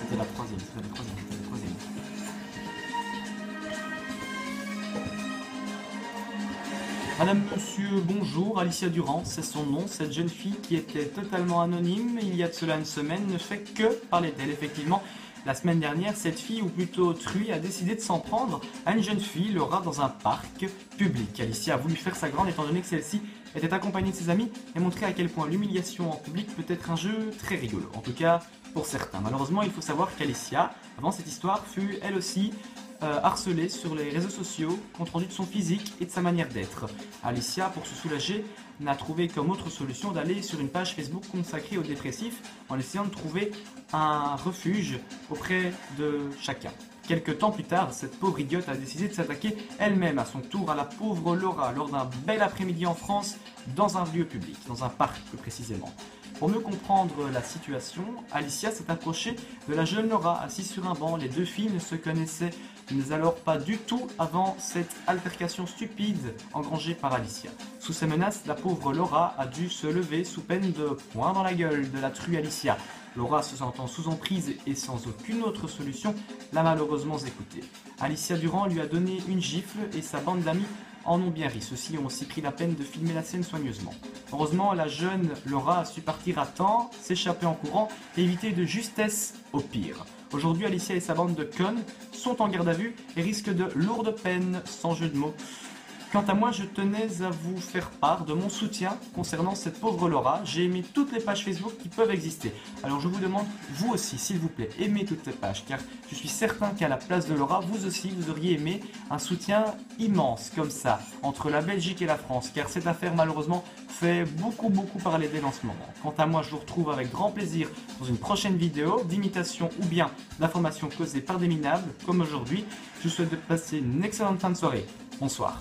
C'était la troisième, c'était la troisième, c'était la troisième. Madame, monsieur, bonjour, Alicia Durand, c'est son nom. Cette jeune fille qui était totalement anonyme il y a de cela une semaine ne fait que parler d'elle. Effectivement, la semaine dernière, cette fille, ou plutôt autrui, a décidé de s'en prendre à une jeune fille, Laura, dans un parc public. Alicia a voulu faire sa grande étant donné que celle-ci était accompagnée de ses amis et montrer à quel point l'humiliation en public peut être un jeu très rigolo. En tout cas, pour certains. Malheureusement, il faut savoir qu'Alicia, avant cette histoire, fut elle aussi harcelée sur les réseaux sociaux, compte rendu de son physique et de sa manière d'être. Alicia, pour se soulager, n'a trouvé comme autre solution d'aller sur une page Facebook consacrée aux dépressifs en essayant de trouver un refuge auprès de chacun. Quelques temps plus tard, cette pauvre idiote a décidé de s'attaquer elle-même à son tour à la pauvre Laura lors d'un bel après-midi en France, dans un lieu public, dans un parc plus précisément. Pour mieux comprendre la situation, Alicia s'est approchée de la jeune Laura assise sur un banc. Les deux filles ne se connaissaient mais alors pas du tout avant cette altercation stupide engrangée par Alicia. Sous ces menaces, la pauvre Laura a dû se lever sous peine de poing dans la gueule de la true Alicia. Laura, se sentant sous emprise et sans aucune autre solution, l'a malheureusement écoutée. Alicia Durand lui a donné une gifle et sa bande d'amis en ont bien ri. Ceux-ci ont aussi pris la peine de filmer la scène soigneusement. Heureusement, la jeune Laura a su partir à temps, s'échapper en courant et éviter de justesse au pire. Aujourd'hui, Alicia et sa bande de connes sont en garde à vue et risquent de lourdes peines, sans jeu de mots. Quant à moi, je tenais à vous faire part de mon soutien concernant cette pauvre Laura. J'ai aimé toutes les pages Facebook qui peuvent exister. Alors je vous demande, vous aussi, s'il vous plaît, aimez toutes ces pages, car je suis certain qu'à la place de Laura, vous aussi, vous auriez aimé un soutien immense, comme ça, entre la Belgique et la France, car cette affaire, malheureusement, fait beaucoup parler d'elle en ce moment. Quant à moi, je vous retrouve avec grand plaisir dans une prochaine vidéo d'imitation ou bien d'informations causées par des minables, comme aujourd'hui. Je vous souhaite de passer une excellente fin de soirée. Bonsoir.